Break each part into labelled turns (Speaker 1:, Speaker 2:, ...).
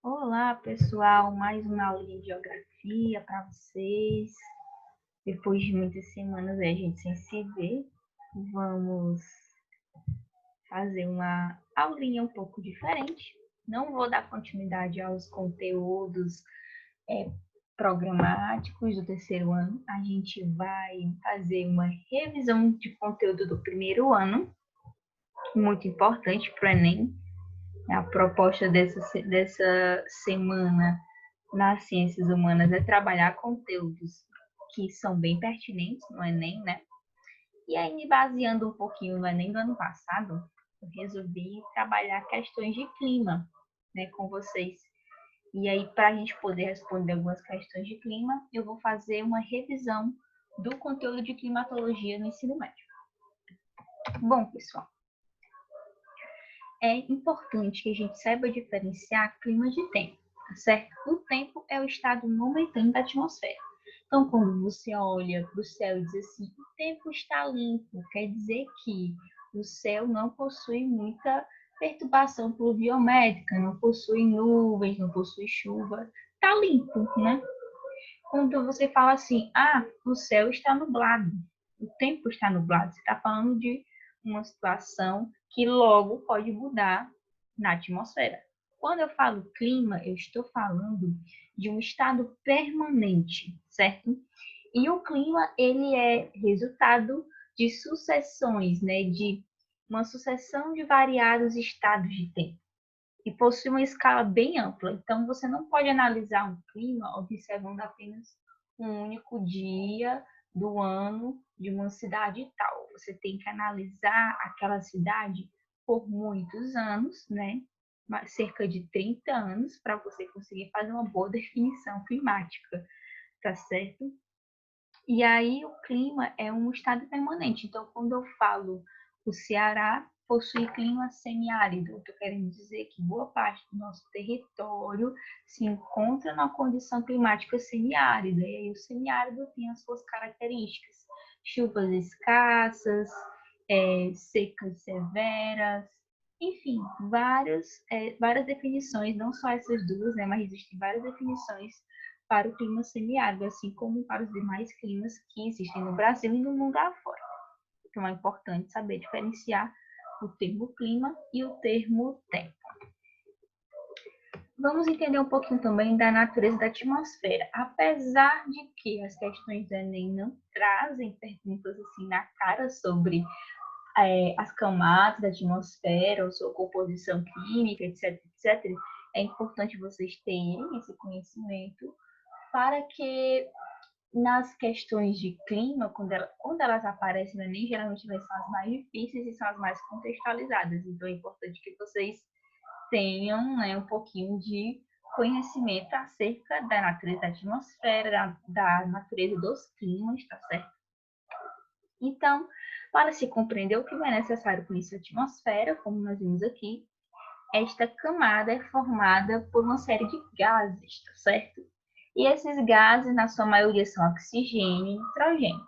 Speaker 1: Olá, pessoal, mais uma aula de geografia para vocês. Depois de muitas semanas a gente sem se ver, vamos fazer uma aulinha um pouco diferente. Não vou dar continuidade aos conteúdos programáticos do terceiro ano. A gente vai fazer uma revisão de conteúdo do primeiro ano, muito importante para o Enem. A proposta dessa semana nas ciências humanas é trabalhar conteúdos que são bem pertinentes no Enem, né? E aí, me baseando um pouquinho no Enem do ano passado, eu resolvi trabalhar questões de clima, né, com vocês. E aí, para a gente poder responder algumas questões de clima, eu vou fazer uma revisão do conteúdo de climatologia no ensino médio. Bom, pessoal, é importante que a gente saiba diferenciar clima de tempo, tá certo? O tempo é o estado momentâneo da atmosfera. Então, quando você olha para o céu e diz assim, o tempo está limpo, quer dizer que o céu não possui muita perturbação pluviométrica, não possui nuvens, não possui chuva, está limpo, né? Quando você fala assim, o céu está nublado, o tempo está nublado, você está falando de uma situação que logo pode mudar na atmosfera. Quando eu falo clima, eu estou falando de um estado permanente, certo? E o clima, ele é resultado de sucessões, né, de uma sucessão de variados estados de tempo e possui uma escala bem ampla. Então, você não pode analisar um clima observando apenas um único dia do ano de uma cidade tal. Você tem que analisar aquela cidade por muitos anos, né? Cerca de 30 anos, para você conseguir fazer uma boa definição climática, tá certo? E aí o clima é um estado permanente. Então, quando eu falo o Ceará possui clima semiárido, eu estou querendo dizer que boa parte do nosso território se encontra na condição climática semiárida. E aí o semiárido tem as suas características: chuvas escassas, secas severas, enfim, várias definições, não só essas duas, né, mas existem várias definições para o clima semiárido, assim como para os demais climas que existem no Brasil e no mundo afora. Então, é importante saber diferenciar o termo clima e o termo tempo. Vamos entender um pouquinho também da natureza da atmosfera. Apesar de que as questões do Enem não trazem perguntas assim na cara sobre as camadas da atmosfera, ou sua composição química, etc, etc, é importante vocês terem esse conhecimento para que nas questões de clima, quando elas aparecem no Enem, geralmente elas são as mais difíceis e são as mais contextualizadas. Então, é importante que vocês tenham, né, um pouquinho de conhecimento acerca da natureza da atmosfera, da natureza dos climas, tá certo? Então, para se compreender o que é necessário conhecer a atmosfera, como nós vimos aqui, esta camada é formada por uma série de gases, tá certo? E esses gases, na sua maioria, são oxigênio e nitrogênio.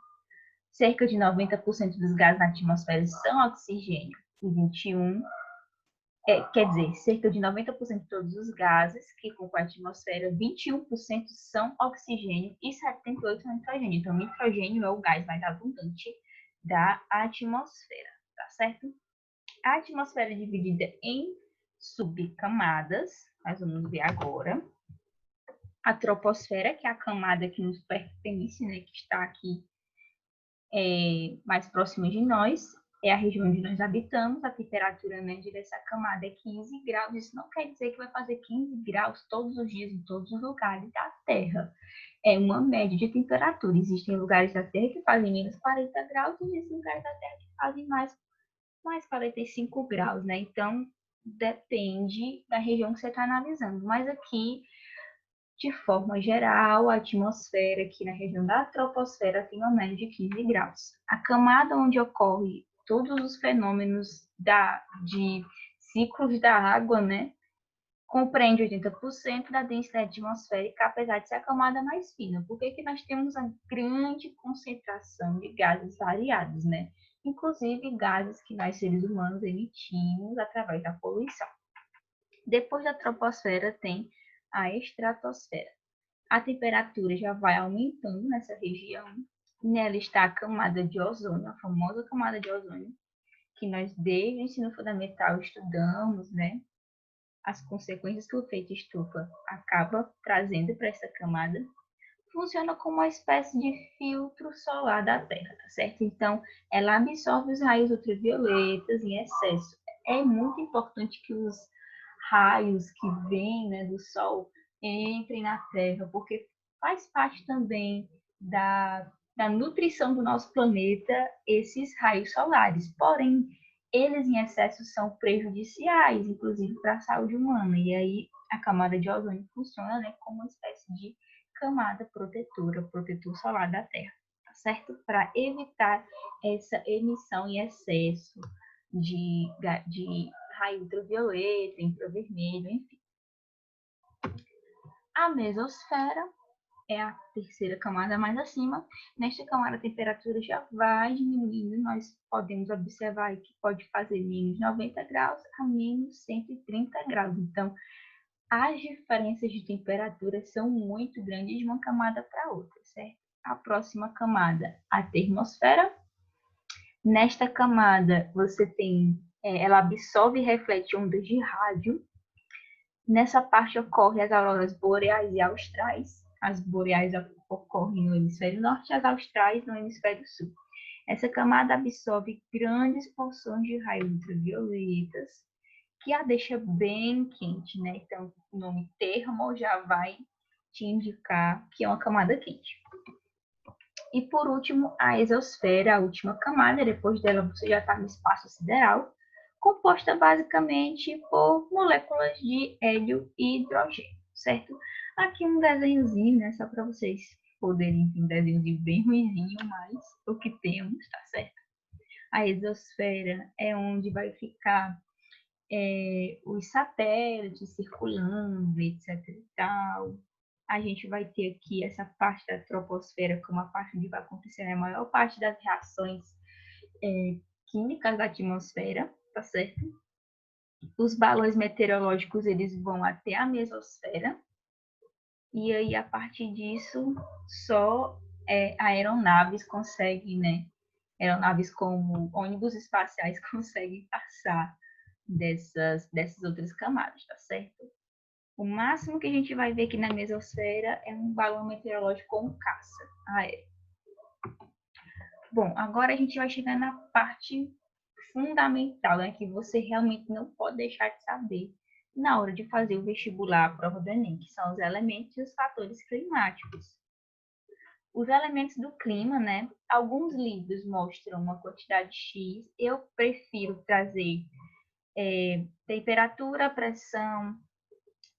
Speaker 1: Cerca de 90% dos gases na atmosfera são oxigênio e 21%, quer dizer, cerca de 90% de todos os gases que compõem a atmosfera, 21% são oxigênio e 78% são nitrogênio. Então, nitrogênio é o gás mais abundante da atmosfera, tá certo? A atmosfera é dividida em subcamadas, nós vamos ver agora. A troposfera, que é a camada que nos pertence, né, que está aqui mais próxima de nós, é a região onde nós habitamos. A temperatura média dessa camada é 15 graus. Isso não quer dizer que vai fazer 15 graus todos os dias em todos os lugares da Terra. É uma média de temperatura. Existem lugares da Terra que fazem menos 40 graus e existem lugares da Terra que fazem mais 45 graus, né? Então, depende da região que você está analisando. Mas aqui, de forma geral, a atmosfera aqui na região da troposfera tem uma média de 15 graus. A camada onde ocorre todos os fenômenos de ciclos da água, né, compreende 80% da densidade atmosférica, apesar de ser a camada mais fina. Por que nós temos a grande concentração de gases variados, né? Inclusive gases que nós seres humanos emitimos através da poluição. Depois da troposfera tem a estratosfera. A temperatura já vai aumentando nessa região. Nela está a camada de ozônio, a famosa camada de ozônio, que nós desde o ensino fundamental estudamos, né? As consequências que o efeito estufa acaba trazendo para essa camada. Funciona como uma espécie de filtro solar da Terra, tá certo? Então, ela absorve os raios ultravioletas em excesso. É muito importante que os raios que vêm, né, do Sol entrem na Terra, porque faz parte também da nutrição do nosso planeta esses raios solares. Porém, eles em excesso são prejudiciais, inclusive para a saúde humana. E aí a camada de ozônio funciona, né, como uma espécie de camada protetora, protetor solar da Terra, tá certo? Para evitar essa emissão em excesso de raio ultravioleta, infravermelho, enfim. A mesosfera é a terceira camada mais acima. Nesta camada a temperatura já vai diminuindo, nós podemos observar que pode fazer menos 90 graus a menos 130 graus. Então, as diferenças de temperatura são muito grandes de uma camada para outra, certo? A próxima camada, a termosfera. Nesta camada, você tem, ela absorve e reflete ondas de rádio. Nessa parte ocorrem as auroras boreais e austrais. As boreais ocorrem no hemisfério norte e as austrais no hemisfério sul. Essa camada absorve grandes porções de raios ultravioletas, que a deixa bem quente, né? Então, o nome termo já vai te indicar que é uma camada quente. E por último, a exosfera, a última camada, depois dela você já está no espaço sideral, composta basicamente por moléculas de hélio e hidrogênio, certo? Aqui um desenhozinho, né, só para vocês poderem ter um desenhozinho bem ruizinho, mas o que temos, tá certo? A exosfera é onde vai ficar os satélites circulando, etc e tal. A gente vai ter aqui essa parte da troposfera, como a parte onde vai acontecer a maior parte das reações químicas da atmosfera, tá certo? Os balões meteorológicos, eles vão até a mesosfera, e aí, a partir disso, só aeronaves conseguem, né? Aeronaves como ônibus espaciais conseguem passar dessas outras camadas, tá certo? O máximo que a gente vai ver aqui na mesosfera é um balão meteorológico com caça aérea. Bom, agora a gente vai chegar na parte fundamental, né, que você realmente não pode deixar de saber na hora de fazer o vestibular, a prova do Enem, que são os elementos e os fatores climáticos. Os elementos do clima, né? Alguns livros mostram uma quantidade X, eu prefiro trazer temperatura, pressão,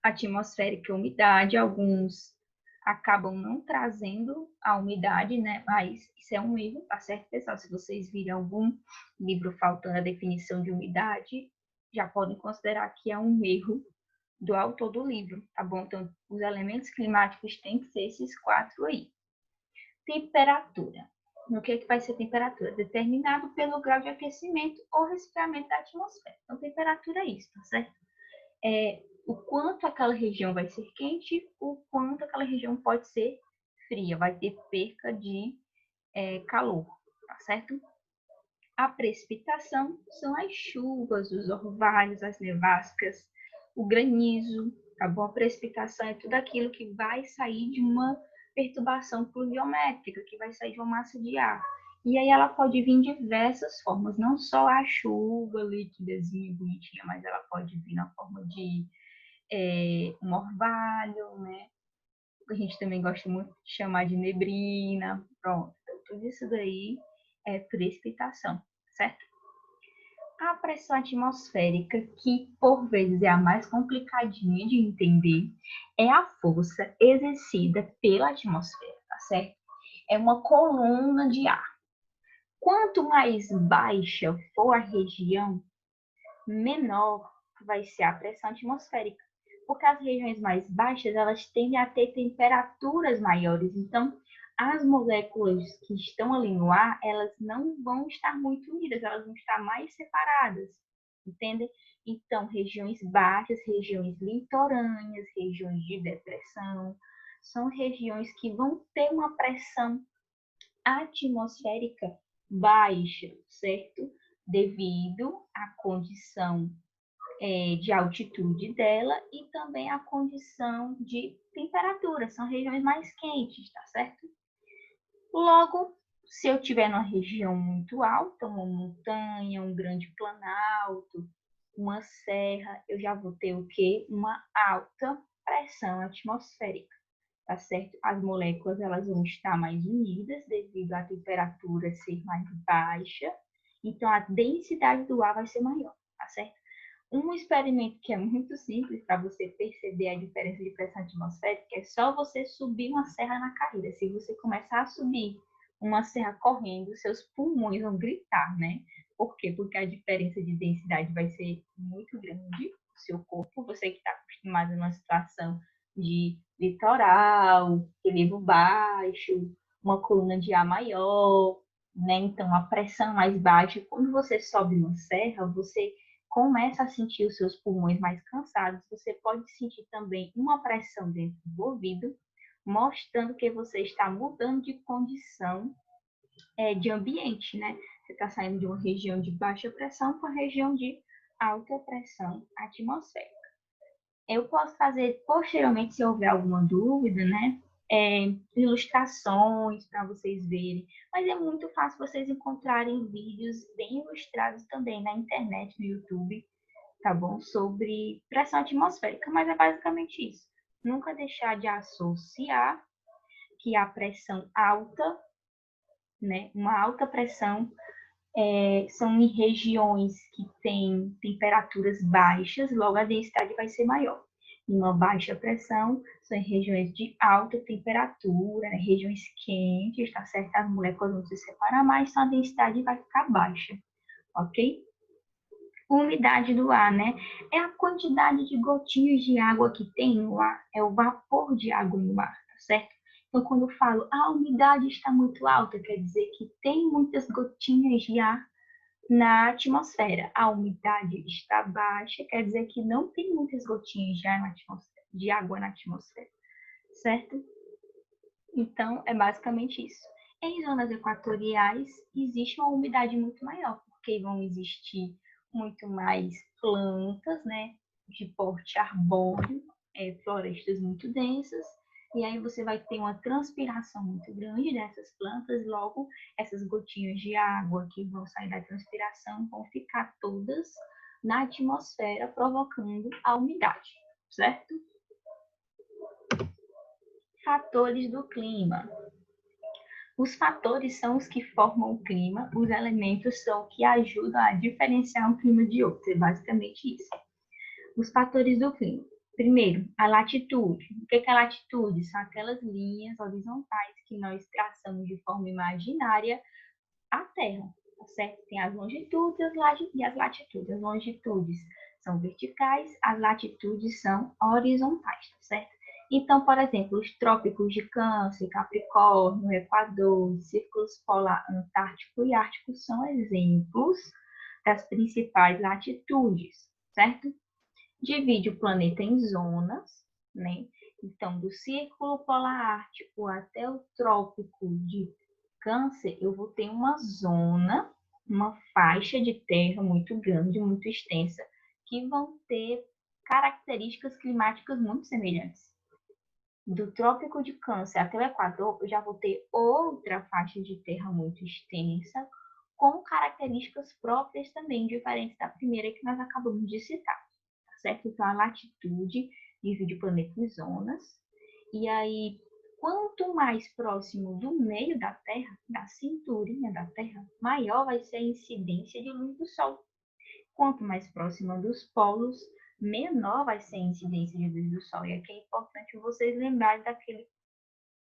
Speaker 1: atmosférica e umidade. Alguns acabam não trazendo a umidade, né? Mas isso é um erro, tá certo, pessoal? Se vocês virem algum livro faltando a definição de umidade, já podem considerar que é um erro do autor do livro, tá bom? Então, os elementos climáticos têm que ser esses 4 aí. Temperatura. O que vai ser temperatura? Determinado pelo grau de aquecimento ou resfriamento da atmosfera. Então, temperatura é isso, tá certo? O quanto aquela região vai ser quente, o quanto aquela região pode ser fria, vai ter perca de calor, tá certo? A precipitação são as chuvas, os orvalhos, as nevascas, o granizo, tá bom? A precipitação é tudo aquilo que vai sair de uma perturbação pluviométrica, que vai sair de uma massa de ar. E aí ela pode vir de diversas formas, não só a chuva líquidazinha, bonitinha, mas ela pode vir na forma de um orvalho, né? A gente também gosta muito de chamar de neblina, pronto. Então, tudo isso daí é precipitação, certo? A pressão atmosférica, que por vezes é a mais complicadinha de entender, é a força exercida pela atmosfera, tá certo? É uma coluna de ar. Quanto mais baixa for a região, menor vai ser a pressão atmosférica, porque as regiões mais baixas elas tendem a ter temperaturas maiores, então as moléculas que estão ali no ar, elas não vão estar muito unidas, elas vão estar mais separadas, entende? Então, regiões baixas, regiões litorâneas, regiões de depressão, são regiões que vão ter uma pressão atmosférica baixa, certo? Devido à condição de altitude dela e também à condição de temperatura. São regiões mais quentes, tá certo? Logo, se eu tiver numa região muito alta, uma montanha, um grande planalto, uma serra, eu já vou ter o quê? Uma alta pressão atmosférica, tá certo? As moléculas elas vão estar mais unidas devido à temperatura ser mais baixa, então a densidade do ar vai ser maior, tá certo? Um experimento que é muito simples para você perceber a diferença de pressão atmosférica é só você subir uma serra na carreira. Se você começar a subir uma serra correndo, seus pulmões vão gritar, né? Por quê? Porque a diferença de densidade vai ser muito grande no seu corpo. Você que está acostumado numa situação de litoral, relevo baixo, uma coluna de ar maior, né? Então, a pressão mais baixa. Quando você sobe uma serra, você começa a sentir os seus pulmões mais cansados, você pode sentir também uma pressão dentro do ouvido, mostrando que você está mudando de condição de ambiente, né? Você está saindo de uma região de baixa pressão para uma região de alta pressão atmosférica. Eu posso fazer posteriormente, se houver alguma dúvida, né? Ilustrações para vocês verem, mas é muito fácil vocês encontrarem vídeos bem ilustrados também na internet, no YouTube, tá bom? Sobre pressão atmosférica, mas é basicamente isso. Nunca deixar de associar que a pressão alta, né? Uma alta pressão são em regiões que têm temperaturas baixas, logo a densidade vai ser maior. E uma baixa pressão são em regiões de alta temperatura, né? Regiões quentes, tá certo? As moléculas vão se separar mais, então a densidade vai ficar baixa, ok? Umidade do ar, né? É a quantidade de gotinhas de água que tem no ar, é o vapor de água no ar, tá certo? Então, quando eu falo a umidade está muito alta, quer dizer que tem muitas gotinhas de ar na atmosfera. A umidade está baixa, quer dizer que não tem muitas gotinhas de ar na atmosfera, de água na atmosfera, certo? Então, é basicamente isso. Em zonas equatoriais, existe uma umidade muito maior, porque vão existir muito mais plantas, né, de porte arbóreo, florestas muito densas, e aí você vai ter uma transpiração muito grande dessas plantas, logo essas gotinhas de água que vão sair da transpiração vão ficar todas na atmosfera, provocando a umidade, certo? Fatores do clima. Os fatores são os que formam o clima, os elementos são o que ajudam a diferenciar um clima de outro. É basicamente isso. Os fatores do clima. Primeiro, a latitude. O que é a latitude? São aquelas linhas horizontais que nós traçamos de forma imaginária a Terra, tá certo? Tem as longitudes e as latitudes. As longitudes são verticais, as latitudes são horizontais, tá certo? Então, por exemplo, os trópicos de Câncer, Capricórnio, Equador, círculos polar Antártico e Ártico são exemplos das principais latitudes, certo? Divide o planeta em zonas, né? Então, do círculo polar ártico até o trópico de Câncer, eu vou ter uma zona, uma faixa de terra muito grande, muito extensa, que vão ter características climáticas muito semelhantes. Do trópico de Câncer até o Equador, eu já vou ter outra faixa de terra muito extensa, com características próprias também, diferentes da primeira que nós acabamos de citar, tá certo? Então, a latitude divide o planeta em zonas, e aí, quanto mais próximo do meio da Terra, da cinturinha da Terra, maior vai ser a incidência de luz do Sol. Quanto mais próxima dos polos, menor vai ser a incidência de luz do Sol. E aqui é importante vocês lembrarem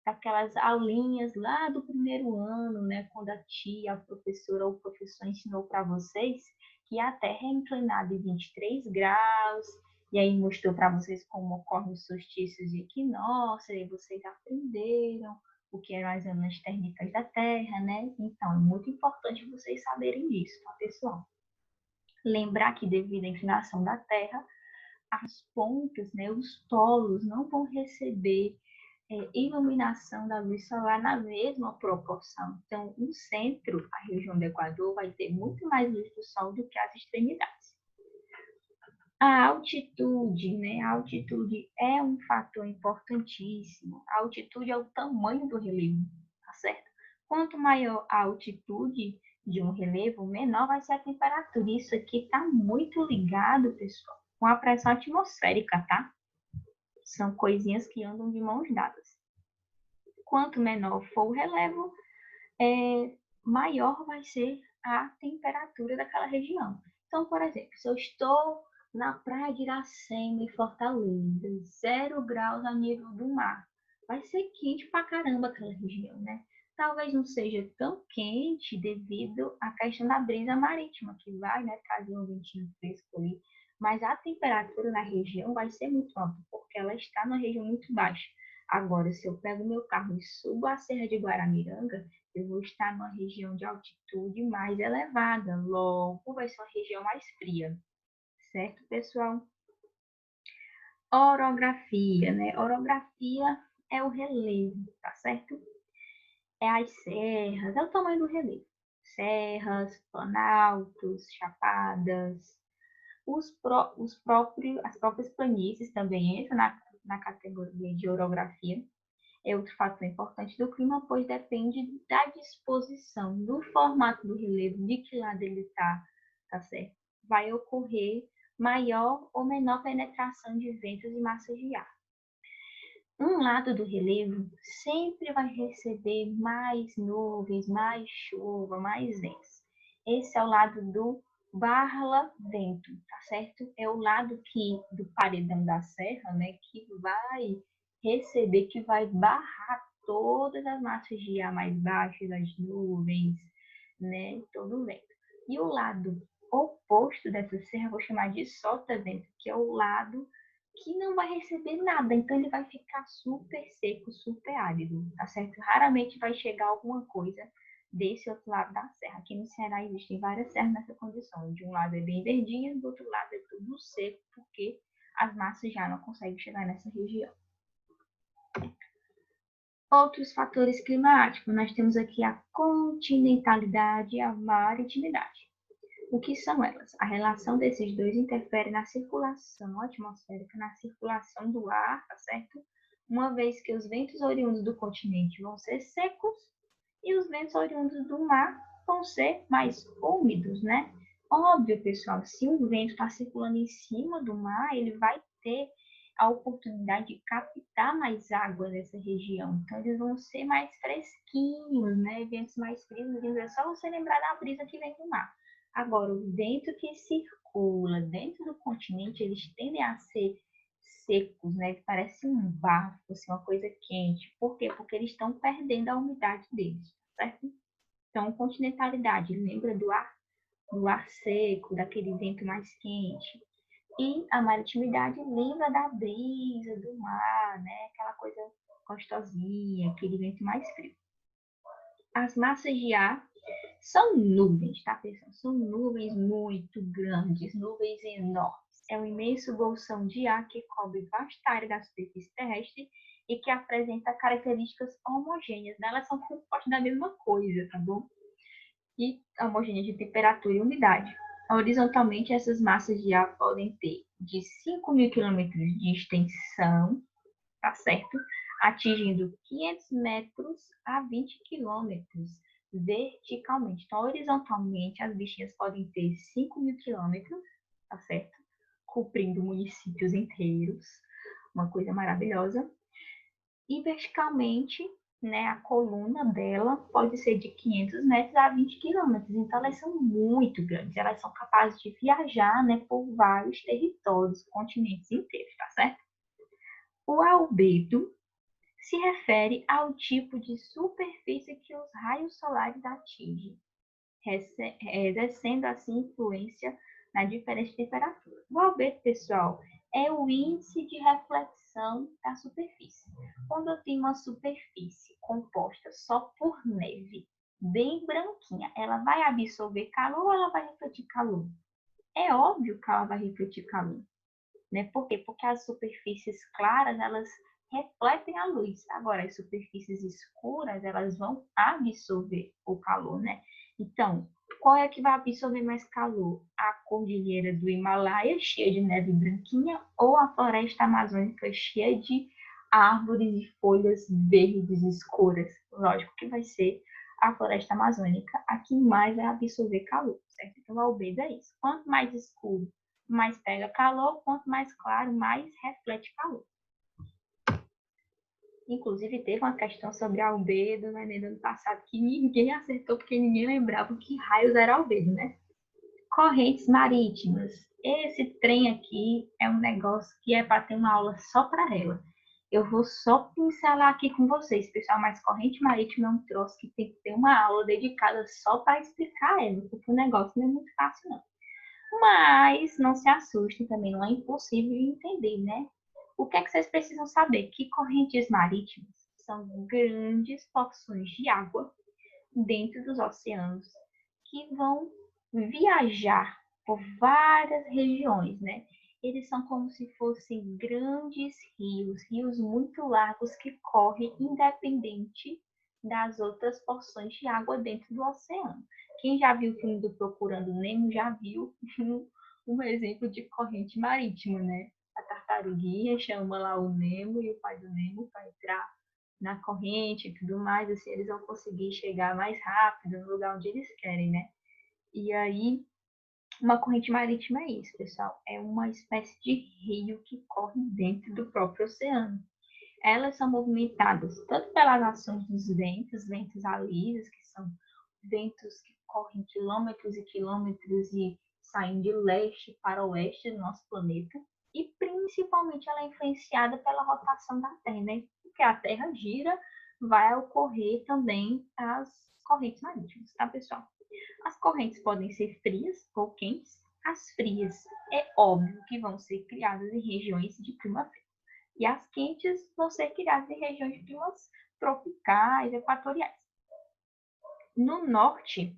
Speaker 1: daquelas aulinhas lá do primeiro ano, né, quando a tia, a professora ou o professor ensinou para vocês que a Terra é inclinada em 23 graus, e aí mostrou para vocês como ocorrem os solstícios e equinócios, e vocês aprenderam o que eram as zonas térmicas da Terra, né? Então, é muito importante vocês saberem disso, tá, pessoal? Lembrar que devido à inclinação da Terra, as pontas, né, os polos não vão receber iluminação da luz solar na mesma proporção. Então, o centro, a região do Equador, vai ter muito mais luz do Sol do que as extremidades. A altitude, né? A altitude é um fator importantíssimo. A altitude é o tamanho do relevo, tá certo? Quanto maior a altitude de um relevo, menor vai ser a temperatura. Isso aqui está muito ligado, pessoal, com a pressão atmosférica, tá? São coisinhas que andam de mãos dadas. Quanto menor for o relevo, maior vai ser a temperatura daquela região. Então, por exemplo, se eu estou na praia de Iracema, em Fortaleza, 0 graus a nível do mar, vai ser quente pra caramba aquela região, né? Talvez não seja tão quente devido à questão da brisa marítima, que vai, né, trazer um ventinho fresco ali, mas a temperatura na região vai ser muito alta, porque ela está numa região muito baixa. Agora, se eu pego meu carro e subo a Serra de Guaramiranga, eu vou estar numa região de altitude mais elevada, logo vai ser uma região mais fria, certo, pessoal? Orografia, né? Orografia é o relevo, tá certo? É as serras, é o tamanho do relevo. Serras, planaltos, chapadas, as próprias planícies também entram na categoria de orografia. É outro fator importante do clima, pois depende da disposição, do formato do relevo, de que lado ele está, tá certo? Vai ocorrer maior ou menor penetração de ventos e massas de ar. Um lado do relevo sempre vai receber mais nuvens, mais chuva, mais ventos. Esse é o lado do barla-vento, tá certo? É o lado do paredão da serra, né, que vai receber, que vai barrar todas as massas de ar mais baixas, as nuvens, né, todo o vento. E o lado oposto dessa serra, eu vou chamar de solta-vento, que é o lado que não vai receber nada, então ele vai ficar super seco, super árido, tá certo? Raramente vai chegar alguma coisa desse outro lado da serra. Aqui no Ceará existem várias serras nessa condição. De um lado é bem verdinha, do outro lado é tudo seco, porque as massas já não conseguem chegar nessa região. Outros fatores climáticos, nós temos aqui a continentalidade e a maritimidade. O que são elas? A relação desses dois interfere na circulação atmosférica, na circulação do ar, tá certo? Uma vez que os ventos oriundos do continente vão ser secos e os ventos oriundos do mar vão ser mais úmidos, né? Óbvio, pessoal, se um vento está circulando em cima do mar, ele vai ter a oportunidade de captar mais água nessa região. Então, eles vão ser mais fresquinhos, né? Ventos mais frios. É só você lembrar da brisa que vem do mar. Agora, o vento que circula dentro do continente, eles tendem a ser secos, né? Parece um bafo, assim, uma coisa quente. Por quê? Porque eles estão perdendo a umidade deles, certo? Então, continentalidade, lembra do ar seco, daquele vento mais quente. E a maritimidade lembra da brisa, do mar, né? Aquela coisa gostosinha, aquele vento mais frio. As massas de ar são nuvens, tá, pessoal? São nuvens muito grandes, nuvens enormes. É um imenso bolsão de ar que cobre vasta área da superfície terrestre e que apresenta características homogêneas. Elas são compostas da mesma coisa, tá bom? E homogêneas de temperatura e umidade. Horizontalmente, essas massas de ar podem ter de 5.000 quilômetros de extensão, tá certo? Atingindo 500 metros a 20 quilômetros verticalmente. Então, horizontalmente, as bichinhas podem ter 5.000 quilômetros, tá certo? Cobrindo municípios inteiros, uma coisa maravilhosa. E verticalmente, né, a coluna dela pode ser de 500 metros a 20 quilômetros. Então, elas são muito grandes. Elas são capazes de viajar, né, por vários territórios, continentes inteiros, tá certo? O albedo se refere ao tipo de superfície que os raios solares atingem, exercendo assim influência na diferente temperatura. O albedo, pessoal, é o índice de reflexão da superfície. Quando eu tenho uma superfície composta só por neve, bem branquinha, ela vai absorver calor ou ela vai refletir calor? é óbvio que ela vai refletir calor, né? Por quê? Porque as superfícies claras, elas refletem a luz. Agora, as superfícies escuras, elas vão absorver o calor, né? Então, qual é que vai absorver mais calor? A cordilheira do Himalaia, cheia de neve branquinha, ou a floresta amazônica, cheia de árvores e folhas verdes escuras? Lógico que vai ser a floresta amazônica a que mais vai absorver calor, certo? Então, o albedo é isso. Quanto mais escuro, mais pega calor, quanto mais claro, mais reflete calor. Inclusive, teve uma questão sobre albedo no Enem do ano passado que ninguém acertou, porque ninguém lembrava que raios era albedo, né? Correntes marítimas. Esse trem aqui é um negócio que é para ter uma aula só para ela. Eu vou só pincelar aqui com vocês, pessoal, mas corrente marítima é um troço que tem que ter uma aula dedicada só para explicar ela, porque o negócio não é muito fácil, não. Mas não se assustem também, não é impossível de entender, né? O que é que vocês precisam saber? Que correntes marítimas são grandes porções de água dentro dos oceanos que vão viajar por várias regiões, né? Eles são como se fossem grandes rios, rios muito largos que correm independente das outras porções de água dentro do oceano. Quem já viu o filme do Procurando Nemo já viu um exemplo de corrente marítima, né? A tartaruguinha chama lá o Nemo e o pai do Nemo para entrar na corrente e tudo mais, assim, eles vão conseguir chegar mais rápido no lugar onde eles querem, né? E aí, uma corrente marítima é isso, pessoal. É uma espécie de rio que corre dentro do próprio oceano. Elas são movimentadas tanto pelas ações dos ventos alísios, que são ventos que correm quilômetros e quilômetros e saem de leste para oeste do nosso planeta, e principalmente ela é influenciada pela rotação da Terra, né? Porque a Terra gira, vai ocorrer também as correntes marítimas, tá, pessoal? As correntes podem ser frias ou quentes. As frias é óbvio que vão ser criadas em regiões de clima frio. E as quentes vão ser criadas em regiões de climas tropicais, equatoriais. No norte,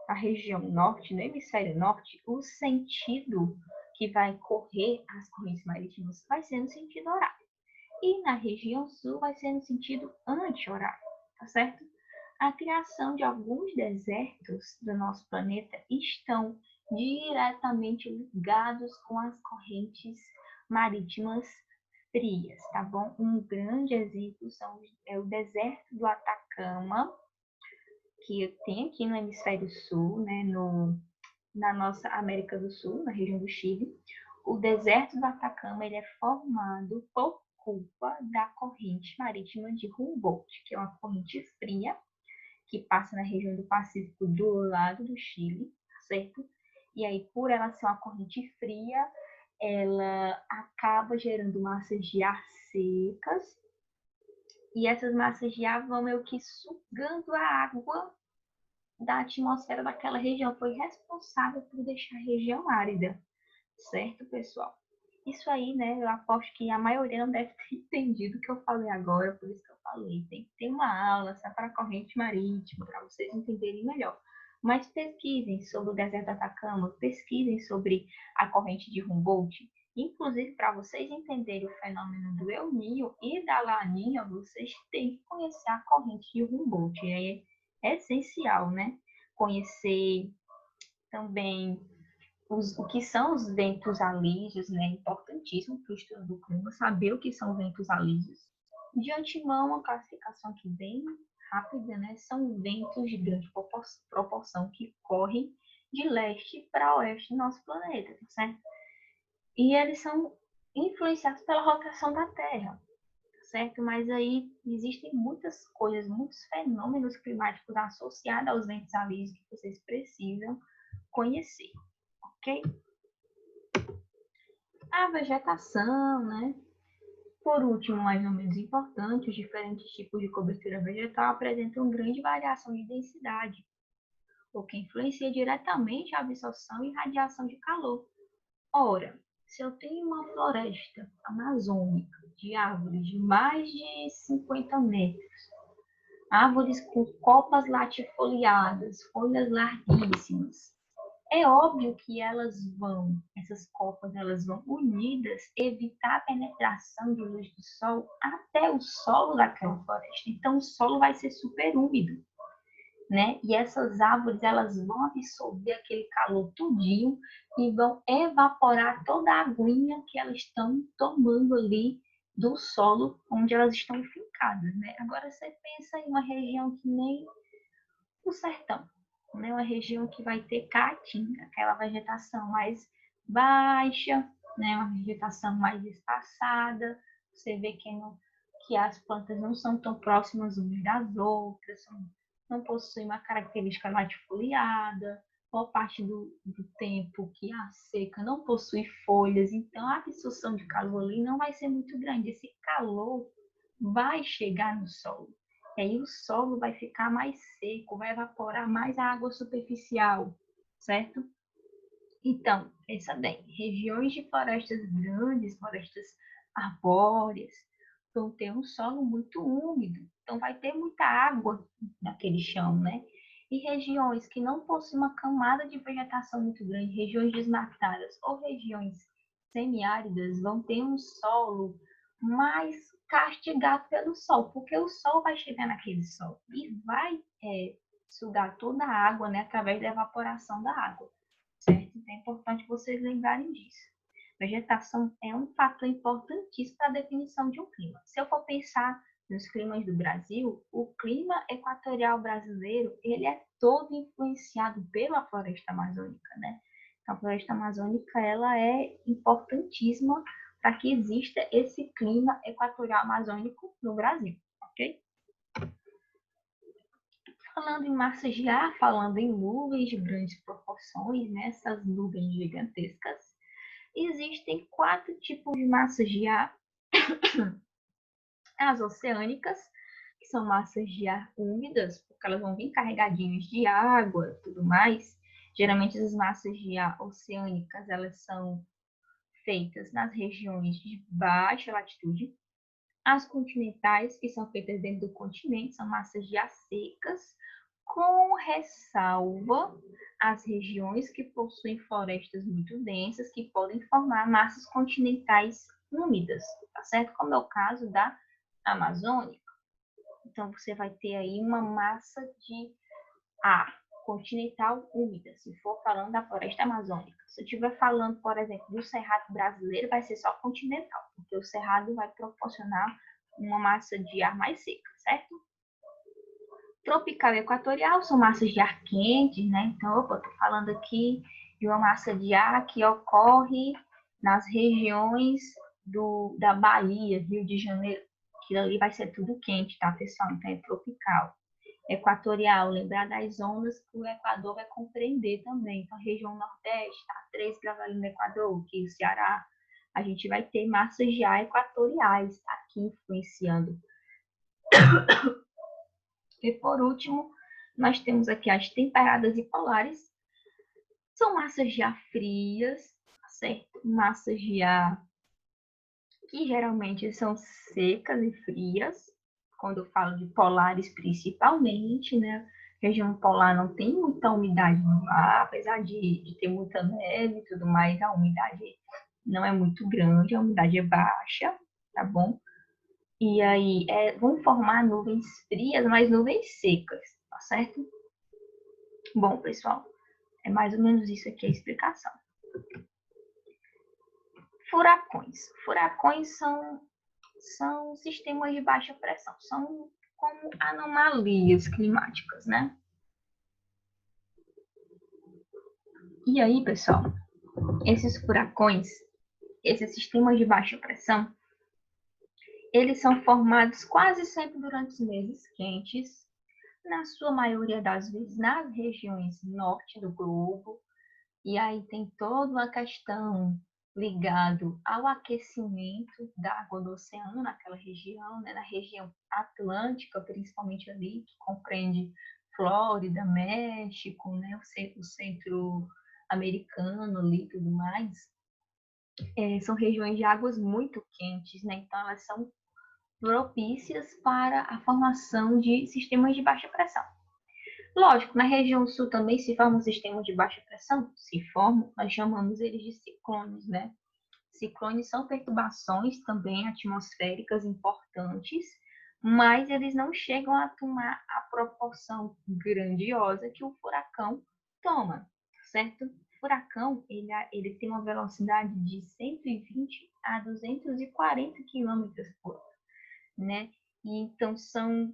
Speaker 1: a região norte, no hemisfério norte, o sentido que vai correr as correntes marítimas vai ser no sentido horário. E na região sul vai ser no sentido anti-horário, tá certo? A criação de alguns desertos do nosso planeta estão diretamente ligados com as correntes marítimas frias, tá bom? Um grande exemplo é o deserto do Atacama, que tem aqui no hemisfério sul, né, na nossa América do Sul, na região do Chile. O deserto do Atacama ele é formado por culpa da corrente marítima de Humboldt, que é uma corrente fria que passa na região do Pacífico do lado do Chile, certo? E aí, por ela ser uma corrente fria, ela acaba gerando massas de ar secas, e essas massas de ar vão meio que sugando a água da atmosfera daquela região, foi responsável por deixar a região árida, certo, pessoal? Isso aí, né, eu aposto que a maioria não deve ter entendido o que eu falei agora, por isso que eu falei. Tem que ter uma aula só para corrente marítima, para vocês entenderem melhor. Mas pesquisem sobre o deserto do Atacama, pesquisem sobre a corrente de Humboldt. Inclusive, para vocês entenderem o fenômeno do El Niño e da Laninha, vocês têm que conhecer a corrente de Humboldt. É essencial, né? Conhecer também o que são os ventos alísios, né? Importantíssimo para o estudo do clima, saber o que são ventos alísios. De antemão, uma classificação aqui bem rápida, né? São ventos de grande proporção que correm de leste para oeste do nosso planeta, tá certo? E eles são influenciados pela rotação da Terra, certo? Mas aí existem muitas coisas, muitos fenômenos climáticos associados aos ventos alísios que vocês precisam conhecer, ok? A vegetação, né? Por último, mas não menos importante, os diferentes tipos de cobertura vegetal apresentam grande variação de densidade, o que influencia diretamente a absorção e radiação de calor. Ora, se eu tenho uma floresta amazônica de árvores de mais de 50 metros, árvores com copas latifoliadas, folhas larguíssimas, É óbvio que essas copas, elas vão unidas evitar a penetração de luz do sol até o solo daquela floresta. Então, o solo vai ser super úmido, né? E essas árvores, elas vão absorver aquele calor tudinho e vão evaporar toda a aguinha que elas estão tomando ali do solo onde elas estão fincadas, né? Agora, você pensa em uma região que nem o sertão, né? Uma região que vai ter caatinga, aquela vegetação mais baixa, né? Uma vegetação mais espaçada. Você vê que as plantas não são tão próximas umas das outras, não possuem uma característica latifoliada, boa parte do tempo que a seca não possui folhas, então a absorção de calor ali não vai ser muito grande. Esse calor vai chegar no solo. E aí o solo vai ficar mais seco, vai evaporar mais a água superficial, certo? Então, pensa bem, regiões de florestas grandes, florestas arbóreas, vão ter um solo muito úmido, então vai ter muita água naquele chão, né? E regiões que não possuem uma camada de vegetação muito grande, regiões desmatadas ou regiões semiáridas, vão ter um solo mais castigado pelo sol, porque o sol vai chegar naquele solo e vai sugar toda a água, né, através da evaporação da água. Certo? Então é importante vocês lembrarem disso. Vegetação é um fator importantíssimo para a definição de um clima. Se eu for pensar nos climas do Brasil, o clima equatorial brasileiro, ele é todo influenciado pela floresta amazônica, né? Então, a floresta amazônica, ela é importantíssima para que exista esse clima equatorial amazônico no Brasil, ok? Falando em massas de ar, falando em nuvens de grandes proporções, né, essas nuvens gigantescas, existem 4 tipos de massas de ar. As oceânicas, que são massas de ar úmidas, porque elas vão vir carregadinhas de água e tudo mais. Geralmente as massas de ar oceânicas, elas são feitas nas regiões de baixa latitude. As continentais, que são feitas dentro do continente, são massas de ar secas, com ressalva as regiões que possuem florestas muito densas, que podem formar massas continentais úmidas, tá certo? Como é o caso da Amazônia. Então, você vai ter aí uma massa de ar continental úmida, se for falando da floresta amazônica. Se eu estiver falando, por exemplo, do cerrado brasileiro, vai ser só continental, porque o cerrado vai proporcionar uma massa de ar mais seca, certo? Tropical e equatorial são massas de ar quente, né? Então, eu estou falando aqui de uma massa de ar que ocorre nas regiões da Bahia, Rio de Janeiro. Aquilo ali vai ser tudo quente, tá, pessoal? Então, é tropical. Equatorial, lembrar das zonas que o Equador vai compreender também. Então, a região Nordeste, tá? 3 graus ali no Equador, que o Ceará, a gente vai ter massas de ar equatoriais aqui influenciando. E por último, nós temos aqui as temperadas e polares. São massas de ar frias, certo? Massas de ar que geralmente são secas e frias, quando eu falo de polares principalmente, né? A região polar não tem muita umidade no ar, apesar de ter muita neve e tudo mais, a umidade não é muito grande, a umidade é baixa, tá bom? E aí vão formar nuvens frias, mas nuvens secas, tá certo? Bom, pessoal, é mais ou menos isso aqui a explicação. Furacões. Furacões são sistemas de baixa pressão, são como anomalias climáticas, né? E aí, pessoal, esses furacões, esses sistemas de baixa pressão, eles são formados quase sempre durante os meses quentes, na sua maioria das vezes nas regiões norte do globo, e aí tem toda uma questão ligado ao aquecimento da água do oceano naquela região, né? Na região atlântica, principalmente ali, que compreende Flórida, México, né? O centro americano ali e tudo mais. São regiões de águas muito quentes, né? Então elas são propícias para a formação de sistemas de baixa pressão. Lógico, na região sul também se formam sistemas de baixa pressão? Se formam, nós chamamos eles de ciclones, né? Ciclones são perturbações também atmosféricas importantes, mas eles não chegam a tomar a proporção grandiosa que o furacão toma, certo? O furacão, ele tem uma velocidade de 120 a 240 quilômetros por hora, né? E então são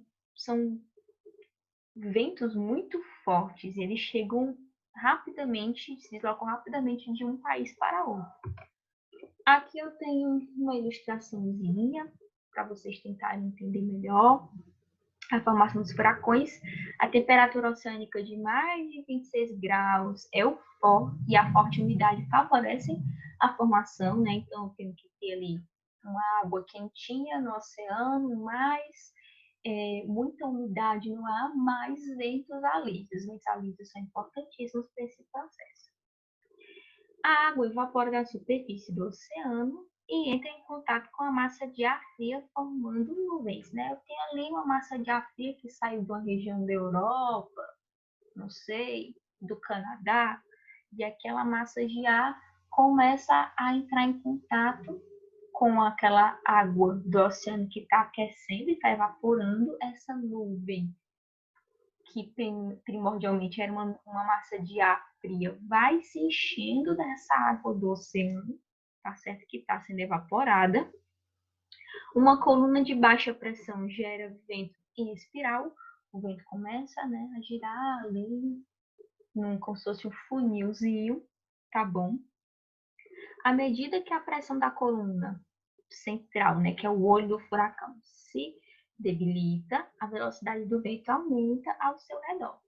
Speaker 1: ventos muito fortes, eles chegam rapidamente, se deslocam rapidamente de um país para outro. Aqui eu tenho uma ilustraçãozinha para vocês tentarem entender melhor a formação dos furacões. A temperatura oceânica de mais de 26 graus é o forte e a forte umidade favorecem a formação, né? Então, eu tenho que ter ali uma água quentinha no oceano, mais muita umidade no ar, mais ventos alísios. Os ventos alísios são importantíssimos para esse processo. A água evapora da superfície do oceano e entra em contato com a massa de ar fria, formando nuvens, né? Eu tenho ali uma massa de ar fria que saiu de uma região da Europa, não sei, do Canadá, e aquela massa de ar começa a entrar em contato com aquela água do oceano que está aquecendo e está evaporando essa nuvem que primordialmente era uma massa de ar fria, vai se enchendo dessa água do oceano, tá certo? Que está sendo evaporada. Uma coluna de baixa pressão gera vento em espiral. O vento começa, né, a girar ali, como se fosse um funilzinho, tá bom? À medida que a pressão da coluna central, né, que é o olho do furacão, se debilita, a velocidade do vento aumenta ao seu redor.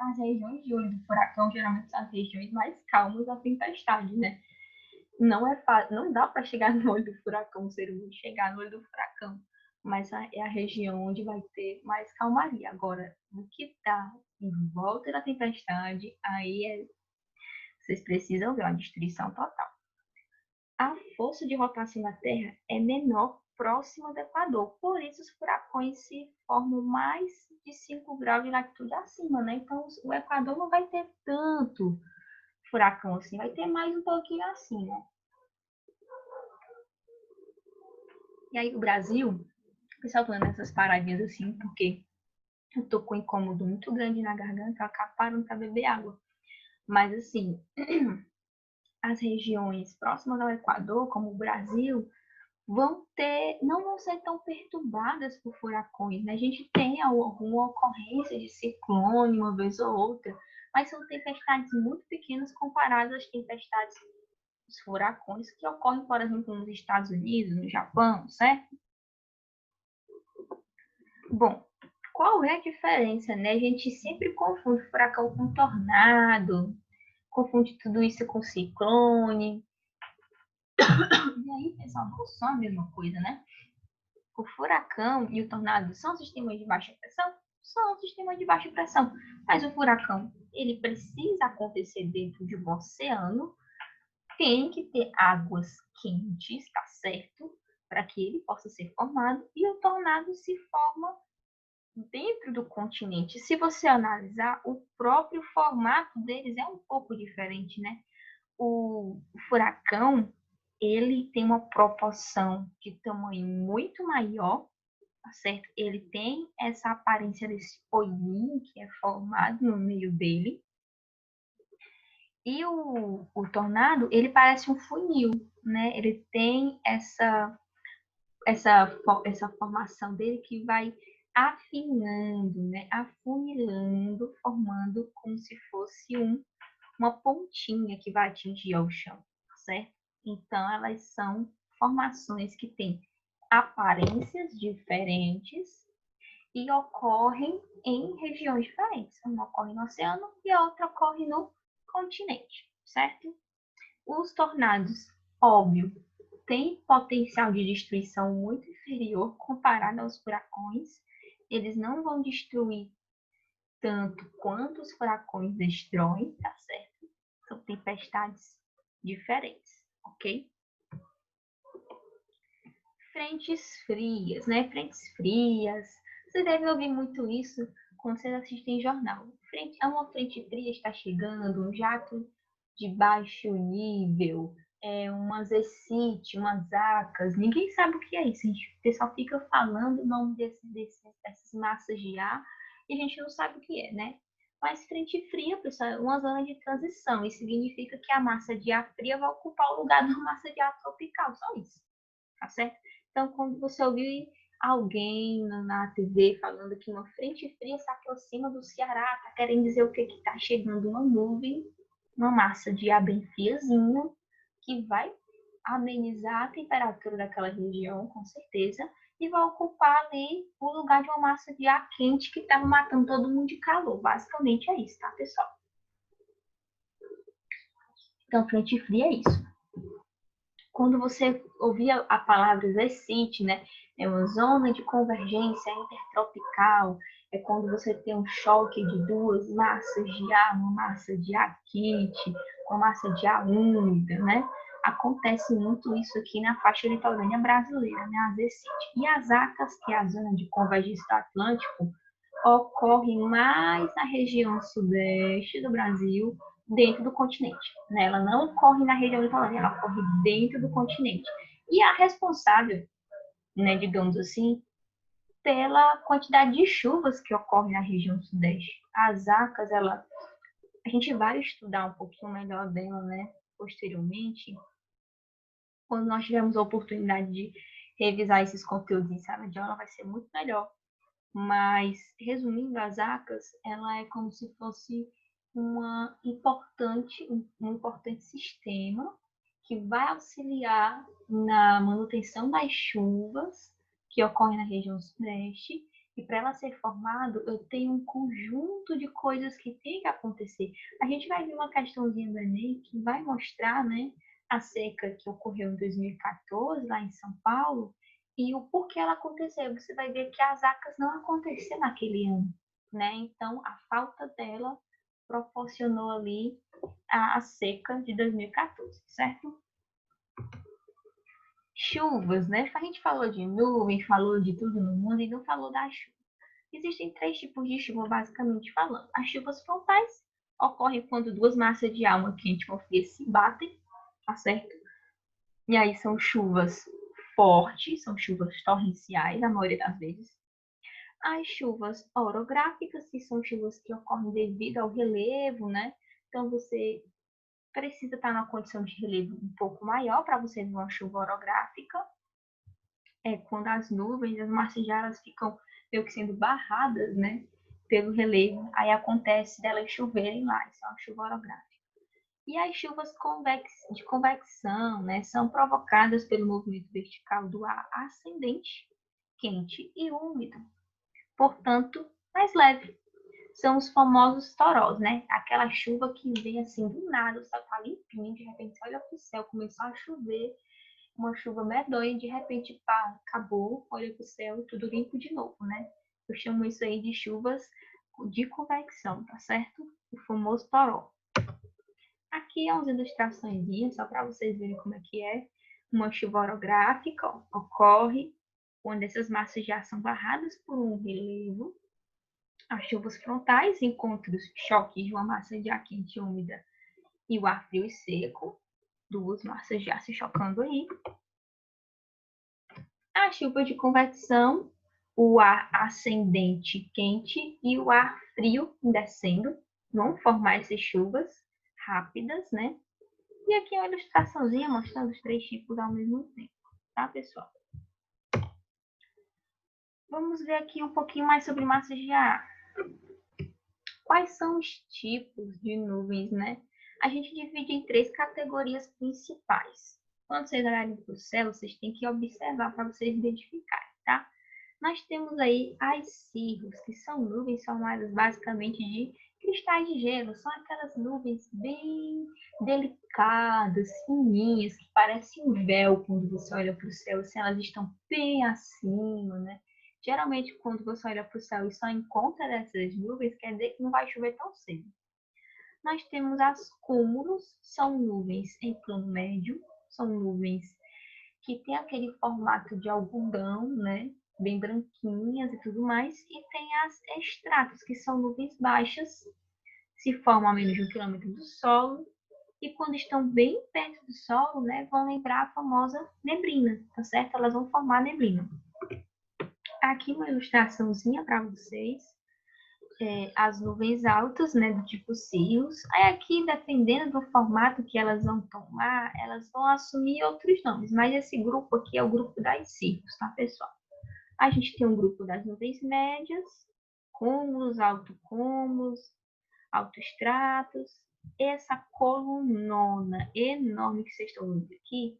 Speaker 1: As regiões de olho do furacão geralmente são as regiões mais calmas da tempestade, né? Não dá para chegar no olho do furacão, ser humano chegar no olho do furacão, mas é a região onde vai ter mais calmaria. Agora, o que está em volta da tempestade, vocês precisam ver uma destruição total. A força de rotação da Terra é menor próxima do Equador, por isso os furacões se formam mais de 5 graus de latitude acima, né? Então o Equador não vai ter tanto furacão assim, vai ter mais um pouquinho assim, né? E aí o Brasil, o pessoal falando essas paradinhas assim, porque eu tô com um incômodo muito grande na garganta, eu acabo parando para beber água. Mas assim, as regiões próximas ao Equador, como o Brasil, não vão ser tão perturbadas por furacões, né? A gente tem alguma ocorrência de ciclone uma vez ou outra, mas são tempestades muito pequenas comparadas às tempestades dos furacões que ocorrem, por exemplo, nos Estados Unidos, no Japão, certo? Bom, qual é a diferença, né? A gente sempre confunde furacão com tornado, confunde tudo isso com ciclone. E aí, pessoal, não são a mesma coisa, né? O furacão e o tornado são sistemas de baixa pressão? São sistemas de baixa pressão. Mas o furacão, ele precisa acontecer dentro de um oceano, tem que ter águas quentes, tá certo? Para que ele possa ser formado. E o tornado se forma dentro do continente. Se você analisar, o próprio formato deles é um pouco diferente, né? O furacão, ele tem uma proporção de tamanho muito maior, tá certo? Ele tem essa aparência desse olhinho que é formado no meio dele. E o tornado, ele parece um funil, né? Ele tem essa formação dele que vai afinando, né? Afunilando, formando como se fosse uma pontinha que vai atingir ao chão, certo? Então, elas são formações que têm aparências diferentes e ocorrem em regiões diferentes. Uma ocorre no oceano e a outra ocorre no continente, certo? Os tornados, óbvio, têm potencial de destruição muito inferior comparado aos furacões. Eles não vão destruir tanto quanto os furacões destroem, tá certo? São tempestades diferentes, ok? Frentes frias, né? Frentes frias Você deve ouvir muito isso quando vocês assistem jornal. Uma frente fria está chegando, um jato de baixo nível, umas excite, umas acas. Ninguém sabe o que é isso. O pessoal fica falando o nome dessas massas de ar e a gente não sabe o que é, né? Mas frente fria, pessoal, é uma zona de transição. Isso significa que a massa de ar fria vai ocupar o lugar da massa de ar tropical. Só isso. Tá certo? Então, quando você ouvir alguém na TV falando que uma frente fria se aproxima do Ceará, tá querendo dizer o que? Que tá chegando uma nuvem, uma massa de ar bem friazinha, que vai amenizar a temperatura daquela região, com certeza, e vai ocupar ali o lugar de uma massa de ar quente que estava matando todo mundo de calor. Basicamente é isso, tá, pessoal? Então, frente fria é isso. Quando você ouvia a palavra excite, né? É uma zona de convergência intertropical, é quando você tem um choque de duas massas de ar, uma massa de ar quente, uma massa de ar úmida, né? Acontece muito isso aqui na faixa litorânea brasileira, né? As excite. E as ACAS, que é a zona de convergência do Atlântico, ocorre mais na região sudeste do Brasil, dentro do continente. Né? Ela não ocorre na região litorânea, ela ocorre dentro do continente. E a responsável, né, digamos assim, pela quantidade de chuvas que ocorre na região sudeste. As ACAS, a gente vai estudar um pouquinho melhor dela, né, posteriormente, quando nós tivermos a oportunidade de revisar esses conteúdos em sala de aula, vai ser muito melhor. Mas, resumindo, as ACAS, ela é como se fosse um importante sistema que vai auxiliar na manutenção das chuvas que ocorrem na região sudeste. E para ela ser formado, eu tenho um conjunto de coisas que tem que acontecer. A gente vai ver uma questãozinha do Enem que vai mostrar, né, a seca que ocorreu em 2014, lá em São Paulo, e o porquê ela aconteceu. Você vai ver que as ACAS não aconteceram naquele ano, né? Então, a falta dela proporcionou ali a seca de 2014, certo? Chuvas, né? A gente falou de nuvem, falou de tudo no mundo e não falou da chuva. Existem três tipos de chuva, basicamente falando. As chuvas frontais ocorrem quando duas massas de ar, uma quente e uma fria, se batem, tá certo? E aí são chuvas fortes, são chuvas torrenciais, a maioria das vezes. As chuvas orográficas, que são chuvas que ocorrem devido ao relevo, né? Então, você precisa estar numa condição de relevo um pouco maior para você ver uma chuva orográfica. É quando as nuvens, as massas de ar, elas ficam meio que sendo barradas, né? Pelo relevo. Aí acontece delas choverem lá. Isso é uma chuva orográfica. E as chuvas de convecção, né, são provocadas pelo movimento vertical do ar ascendente, quente e úmido, portanto, mais leve. São os famosos torós, né? Aquela chuva que vem assim do nada, o céu tá limpinho, de repente você olha pro céu, começou a chover, uma chuva medonha, de repente, pá, acabou, olha pro céu, tudo limpo de novo, né? Eu chamo isso aí de chuvas de convecção, tá certo? O famoso toró. Aqui é umas ilustrações, só para vocês verem como é que é. Uma chuva orográfica ocorre quando essas massas já são barradas por um relevo. As chuvas frontais encontram os choques de uma massa de ar quente e úmida e o ar frio e seco, duas massas de ar se chocando aí. A chuva de convecção, o ar ascendente quente e o ar frio descendo vão formar essas chuvas rápidas, né? E aqui é uma ilustraçãozinha mostrando os três tipos ao mesmo tempo, tá, pessoal? Vamos ver aqui um pouquinho mais sobre massas de ar. Quais são os tipos de nuvens, né? A gente divide em três categorias principais. Quando vocês olharem para o céu, vocês têm que observar para vocês identificarem, tá? Nós temos aí as cirros, que são nuvens formadas basicamente de cristais de gelo. São aquelas nuvens bem delicadas, fininhas, que parecem um véu quando você olha para o céu. Assim, elas estão bem acima, né? Geralmente, quando você olha para o céu e só encontra dessas nuvens, quer dizer que não vai chover tão cedo. Nós temos as cúmulos, são nuvens em plano médio, são nuvens que têm aquele formato de algodão, né? bem branquinhas e tudo mais, e tem as estratos, que são nuvens baixas, se formam a menos de 1 quilômetro do solo, e quando estão bem perto do solo, né, vão lembrar a famosa neblina, tá certo? Elas vão formar neblina. Aqui uma ilustraçãozinha para vocês. As nuvens altas, né, do tipo cirros. Aí aqui, dependendo do formato que elas vão tomar, elas vão assumir outros nomes. Mas esse grupo aqui é o grupo das cirros, tá, pessoal? A gente tem um grupo das nuvens médias, cúmulos, altocúmulos, autoestratos. Essa colunona enorme que vocês estão vendo aqui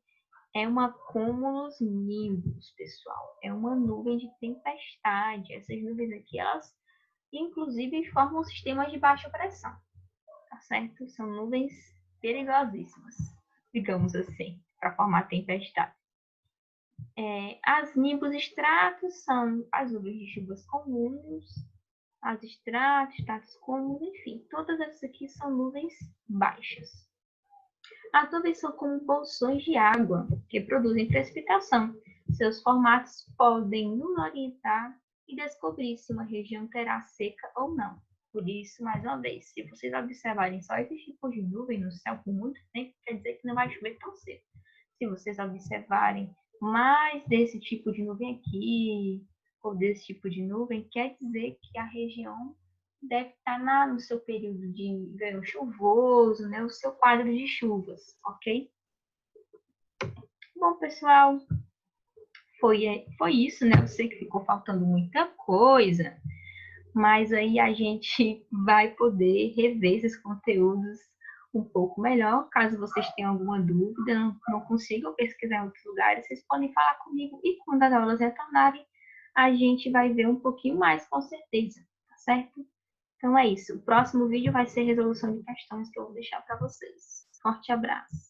Speaker 1: é uma cúmulos nimbus, pessoal. É uma nuvem de tempestade. Essas nuvens aqui, elas inclusive formam sistemas de baixa pressão, tá certo? São nuvens perigosíssimas, digamos assim, para formar tempestade. As nimbus estratos são as nuvens de chuvas comuns, as estratos comuns, enfim, todas essas aqui são nuvens baixas. As nuvens são como bolsões de água que produzem precipitação. Seus formatos podem nos orientar e descobrir se uma região terá seca ou não. Por isso, mais uma vez, se vocês observarem só esse tipo de nuvem no céu por muito tempo, quer dizer que não vai chover tão cedo. Se vocês observarem mais desse tipo de nuvem aqui, ou desse tipo de nuvem, quer dizer que a região deve estar no seu período de verão chuvoso, né? O seu quadro de chuvas, ok? Bom, pessoal, foi isso, né? Eu sei que ficou faltando muita coisa, mas aí a gente vai poder rever esses conteúdos um pouco melhor. Caso vocês tenham alguma dúvida, não consigam pesquisar em outros lugares, vocês podem falar comigo e quando as aulas retornarem, a gente vai ver um pouquinho mais, com certeza, tá certo? Então é isso. O próximo vídeo vai ser resolução de questões que eu vou deixar para vocês. Forte abraço.